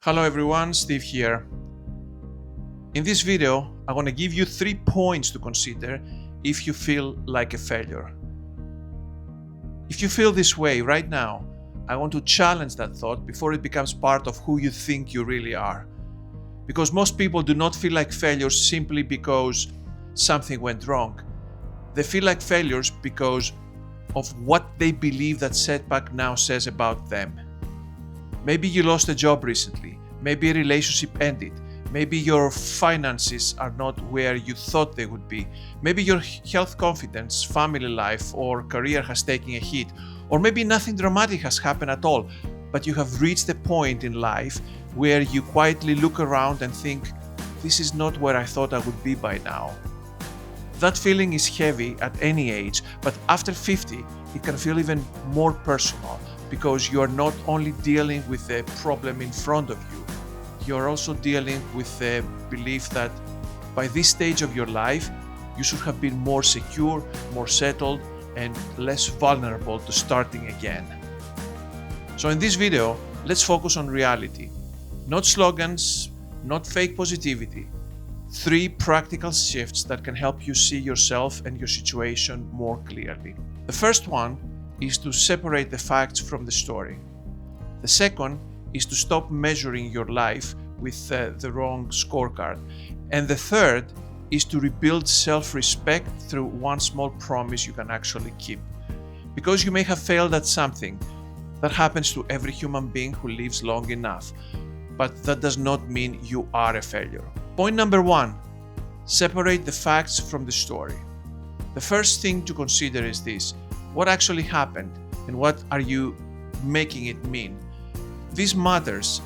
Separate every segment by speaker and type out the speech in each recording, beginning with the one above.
Speaker 1: Hello everyone, Steve here. In this video, I want to give you 3 points to consider if you feel like a failure. If you feel this way right now, I want to challenge that thought before it becomes part of who you think you really are. Because most people do not feel like failures simply because something went wrong. They feel like failures because of what they believe that setback now says about them. Maybe you lost a job recently, maybe a relationship ended, maybe your finances are not where you thought they would be, maybe your health confidence, family life or career has taken a hit, or maybe nothing dramatic has happened at all, but you have reached a point in life where you quietly look around and think, this is not where I thought I would be by now. That feeling is heavy at any age, but after 50, it can feel even more personal because you are not only dealing with the problem in front of you, you are also dealing with the belief that by this stage of your life, you should have been more secure, more settled, and less vulnerable to starting again. So in this video, let's focus on reality. Not slogans, not fake positivity. 3 practical shifts that can help you see yourself and your situation more clearly. The first one is to separate the facts from the story. The second is to stop measuring your life with the wrong scorecard. And the third is to rebuild self-respect through one small promise you can actually keep. Because you may have failed at something, that happens to every human being who lives long enough. But that does not mean you are a failure. Point number 1, separate the facts from the story. The first thing to consider is this: what actually happened and what are you making it mean? This matters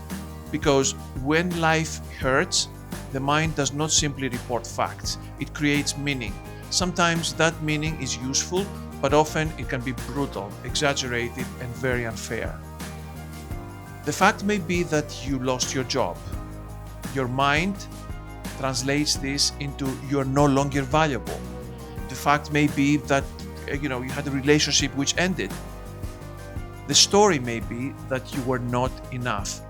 Speaker 1: because when life hurts, the mind does not simply report facts, it creates meaning. Sometimes that meaning is useful, but often it can be brutal, exaggerated, and very unfair. The fact may be that you lost your job. Your mind translates this into you're no longer valuable. The fact may be that you had a relationship which ended. The story may be that you were not enough.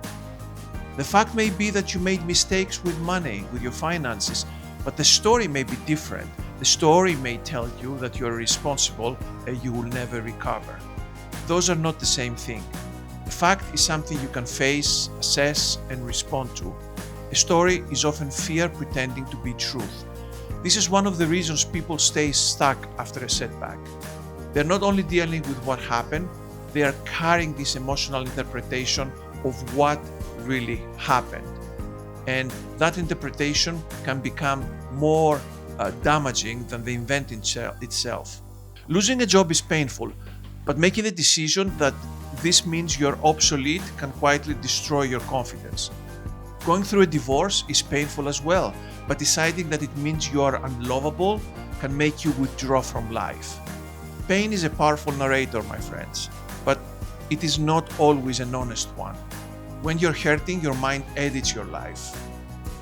Speaker 1: The fact may be that you made mistakes with money, with your finances, but the story may be different. The story may tell you that you're responsible and you will never recover. Those are not the same thing. The fact is something you can face, assess, and respond to. A story is often fear pretending to be truth. This is one of the reasons people stay stuck after a setback. They're not only dealing with what happened, they are carrying this emotional interpretation of what really happened. And that interpretation can become more damaging than the event itself. Losing a job is painful, but making the decision that this means you're obsolete can quietly destroy your confidence. Going through a divorce is painful as well, but deciding that it means you are unlovable can make you withdraw from life. Pain is a powerful narrator, my friends, but it is not always an honest one. When you're hurting, your mind edits your life.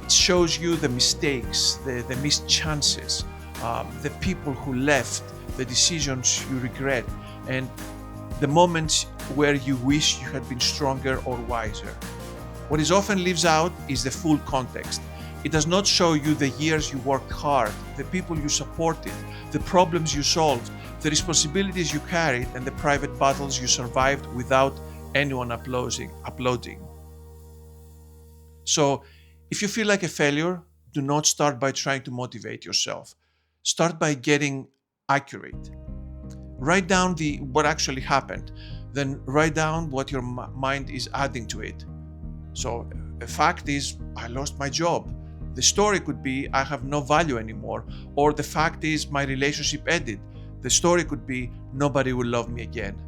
Speaker 1: It shows you the mistakes, the missed chances, the people who left, the decisions you regret, and the moments where you wish you had been stronger or wiser. What is often leaves out is the full context. It does not show you the years you worked hard, the people you supported, the problems you solved, the responsibilities you carried, and the private battles you survived without anyone uploading. So, if you feel like a failure, do not start by trying to motivate yourself. Start by getting accurate. Write down what actually happened, then write down what your mind is adding to it. So, the fact is, I lost my job. The story could be, I have no value anymore. Or the fact is, my relationship ended. The story could be, nobody will love me again.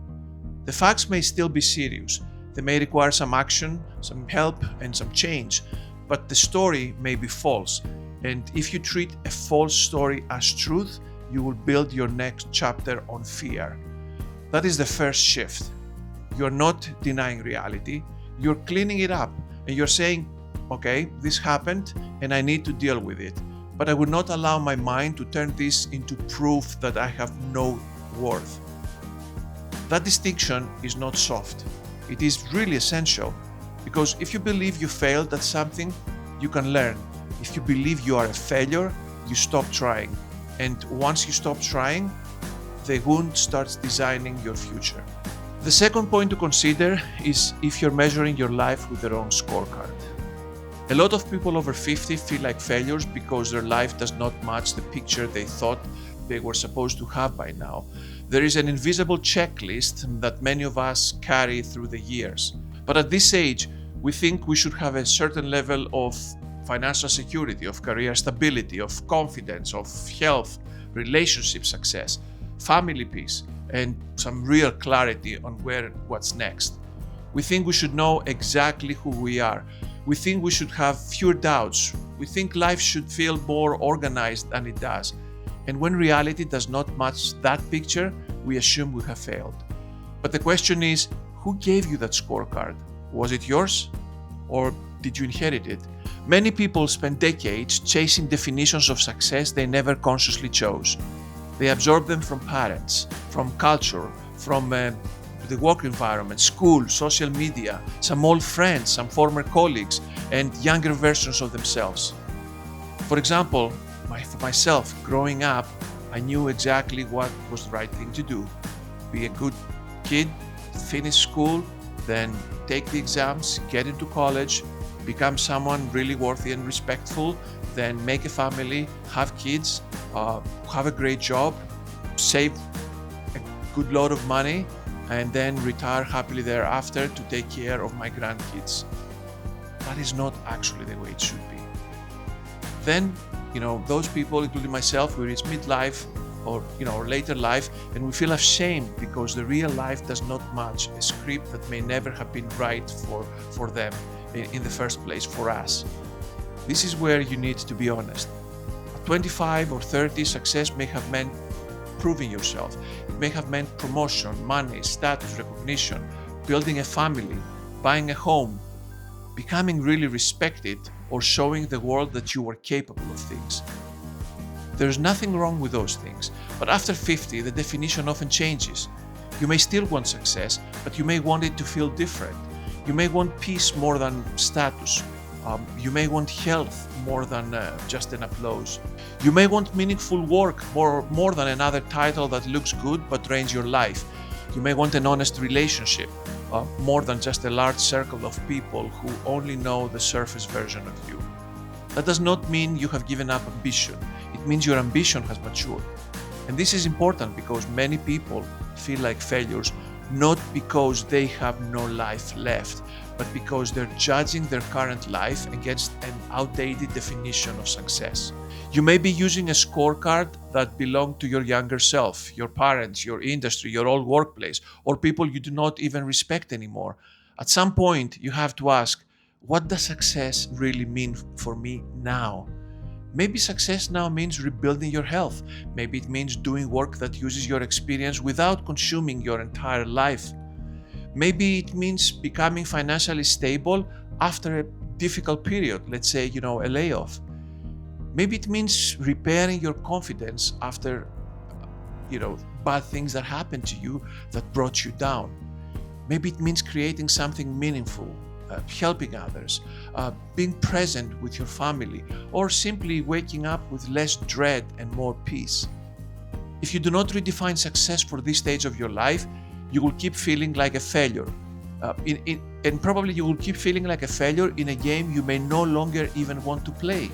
Speaker 1: The facts may still be serious. They may require some action, some help, and some change. But the story may be false. And if you treat a false story as truth, you will build your next chapter on fear. That is the first shift. You're not denying reality. You're cleaning it up and you're saying, okay, this happened and I need to deal with it. But I would not allow my mind to turn this into proof that I have no worth. That distinction is not soft. It is really essential. Because if you believe you failed at something, you can learn. If you believe you are a failure, you stop trying. And once you stop trying, the wound starts designing your future. The second point to consider is if you're measuring your life with the wrong scorecard. A lot of people over 50 feel like failures because their life does not match the picture they thought they were supposed to have by now. There is an invisible checklist that many of us carry through the years. But at this age, we think we should have a certain level of financial security, of career stability, of confidence, of health, relationship success, family peace, and some real clarity on what's next. We think we should know exactly who we are. We think we should have fewer doubts. We think life should feel more organized than it does. And when reality does not match that picture, we assume we have failed. But the question is, who gave you that scorecard? Was it yours? Or did you inherit it? Many people spend decades chasing definitions of success they never consciously chose. They absorb them from parents, from culture, from the work environment, school, social media, some old friends, some former colleagues, and younger versions of themselves. For example, for myself, growing up, I knew exactly what was the right thing to do. Be a good kid, finish school, then take the exams, get into college, become someone really worthy and respectful, then make a family, have kids, have a great job, save a good lot of money, and then retire happily thereafter to take care of my grandkids. That is not actually the way it should be. Then, those people, including myself, we reach midlife or later life, and we feel ashamed because the real life does not match a script that may never have been right for them in the first place, for us. This is where you need to be honest. At 25 or 30, success may have meant proving yourself. It may have meant promotion, money, status, recognition, building a family, buying a home, becoming really respected, or showing the world that you were capable of things. There's nothing wrong with those things, but after 50, the definition often changes. You may still want success, but you may want it to feel different. You may want peace more than status. You may want health more than just an applause. You may want meaningful work more than another title that looks good but drains your life. You may want an honest relationship more than just a large circle of people who only know the surface version of you. That does not mean you have given up ambition. It means your ambition has matured. And this is important because many people feel like failures not because they have no life left, but because they're judging their current life against an outdated definition of success. You may be using a scorecard that belonged to your younger self, your parents, your industry, your old workplace, or people you do not even respect anymore. At some point, you have to ask, what does success really mean for me now? Maybe success now means rebuilding your health. Maybe it means doing work that uses your experience without consuming your entire life. Maybe it means becoming financially stable after a difficult period, let's say, a layoff. Maybe it means repairing your confidence after, bad things that happened to you that brought you down. Maybe it means creating something meaningful, helping others, being present with your family, or simply waking up with less dread and more peace. If you do not redefine success for this stage of your life, you will keep feeling like a failure. And probably you will keep feeling like a failure in a game you may no longer even want to play.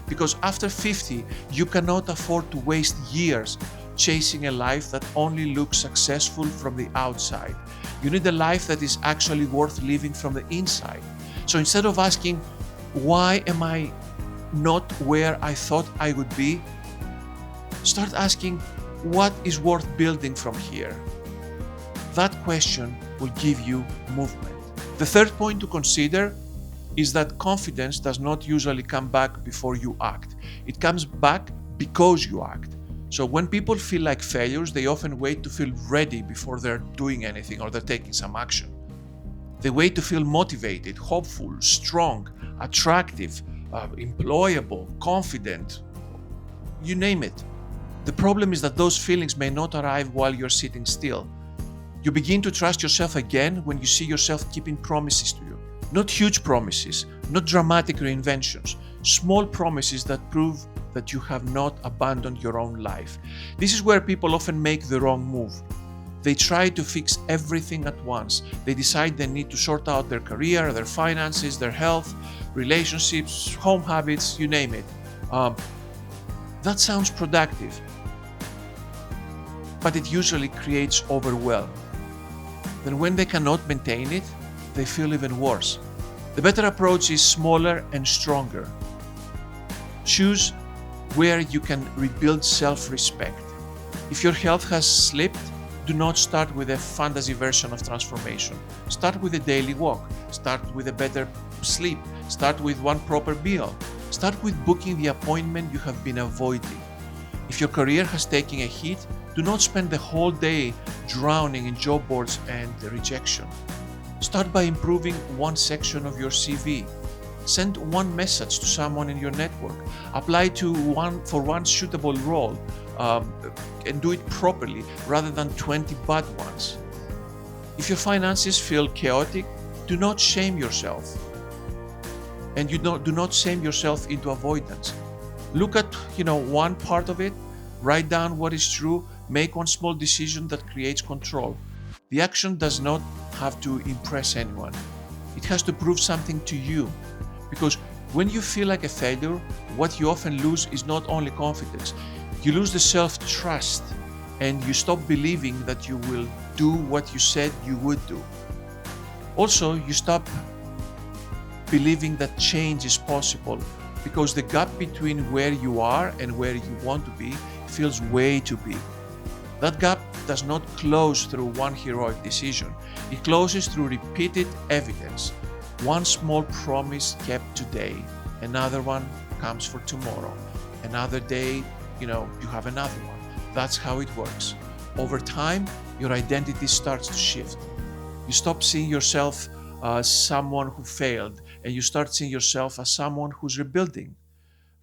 Speaker 1: Because after 50, you cannot afford to waste years chasing a life that only looks successful from the outside. You need a life that is actually worth living from the inside. So instead of asking, why am I not where I thought I would be? Start asking, what is worth building from here? That question will give you movement. The third point to consider is that confidence does not usually come back before you act. It comes back because you act. So when people feel like failures, they often wait to feel ready before they're doing anything or they're taking some action. They wait to feel motivated, hopeful, strong, attractive, employable, confident, you name it. The problem is that those feelings may not arrive while you're sitting still. You begin to trust yourself again when you see yourself keeping promises to you. Not huge promises, not dramatic reinventions, small promises that prove that you have not abandoned your own life. This is where people often make the wrong move. They try to fix everything at once. They decide they need to sort out their career, their finances, their health, relationships, home habits, you name it. That sounds productive, but it usually creates overwhelm. Then when they cannot maintain it, they feel even worse. The better approach is smaller and stronger. Choose where you can rebuild self-respect. If your health has slipped, do not start with a fantasy version of transformation. Start with a daily walk. Start with a better sleep. Start with one proper meal. Start with booking the appointment you have been avoiding. If your career has taken a hit, do not spend the whole day drowning in job boards and rejection. Start by improving one section of your CV. Send one message to someone in your network. Apply for one suitable role and do it properly rather than 20 bad ones. If your finances feel chaotic, do not shame yourself. And do not shame yourself into avoidance. Look at one part of it, write down what is true, make one small decision that creates control. The action does not have to impress anyone. It has to prove something to you. Because when you feel like a failure, what you often lose is not only confidence, you lose the self-trust and you stop believing that you will do what you said you would do. Also, you stop believing that change is possible because the gap between where you are and where you want to be feels way too big. That gap does not close through one heroic decision. It closes through repeated evidence. One small promise kept today, another one comes for tomorrow. Another day, you have another one. That's how it works. Over time, your identity starts to shift. You stop seeing yourself as someone who failed, and you start seeing yourself as someone who's rebuilding.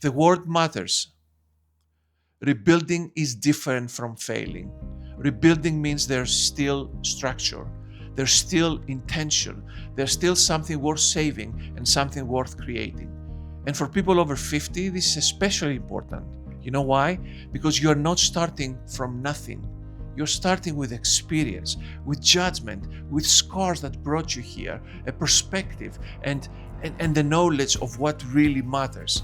Speaker 1: The word matters. Rebuilding is different from failing. Rebuilding means there's still structure, there's still intention, there's still something worth saving and something worth creating. And for people over 50, this is especially important. You know why? Because you're not starting from nothing. You're starting with experience, with judgment, with scars that brought you here, a perspective, and the knowledge of what really matters.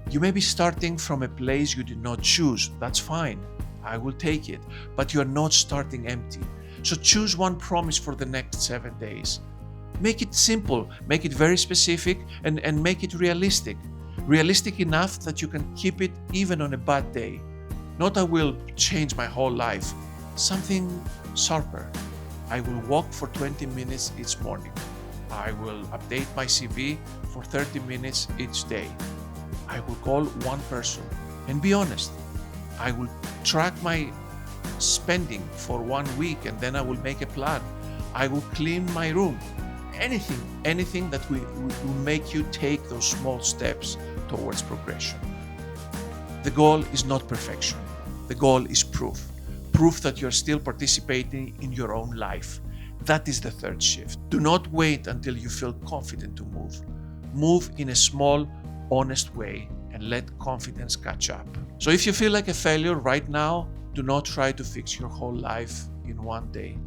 Speaker 1: You may be starting from a place you did not choose. That's fine. I will take it. But you're not starting empty. So choose one promise for the next 7 days. Make it simple, make it very specific, and make it realistic. Realistic enough that you can keep it even on a bad day. Not I will change my whole life. Something sharper. I will walk for 20 minutes each morning. I will update my CV for 30 minutes each day. I will call one person and be honest. I will track my spending for 1 week and then I will make a plan. I will clean my room. Anything that will make you take those small steps towards progression. The goal is not perfection. The goal is proof. Proof that you're still participating in your own life. That is the third shift. Do not wait until you feel confident to move. Move in a small, honest way and let confidence catch up. So if you feel like a failure right now, do not try to fix your whole life in one day.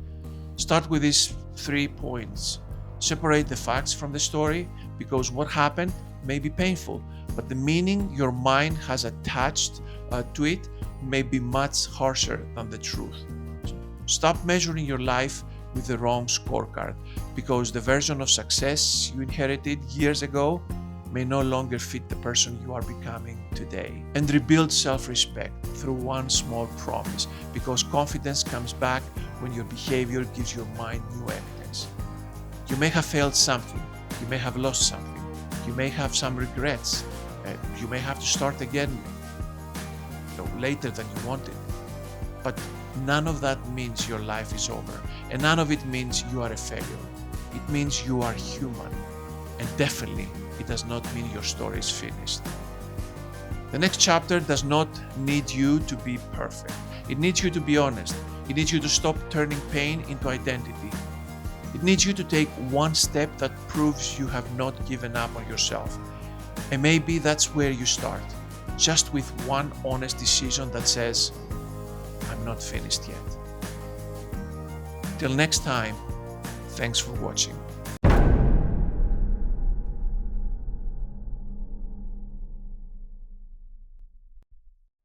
Speaker 1: Start with these 3 points. Separate the facts from the story because what happened may be painful, but the meaning your mind has attached to it may be much harsher than the truth. Stop measuring your life with the wrong scorecard because the version of success you inherited years ago may no longer fit the person you are becoming today. And rebuild self-respect through one small promise because confidence comes back when your behavior gives your mind new evidence. You may have failed something, you may have lost something, you may have some regrets, you may have to start again later than you wanted. But none of that means your life is over, and none of it means you are a failure. It means you are human, and definitely it does not mean your story is finished. The next chapter does not need you to be perfect. It needs you to be honest. It needs you to stop turning pain into identity. It needs you to take one step that proves you have not given up on yourself. And maybe that's where you start, just with one honest decision that says, I'm not finished yet. Till next time, thanks for watching.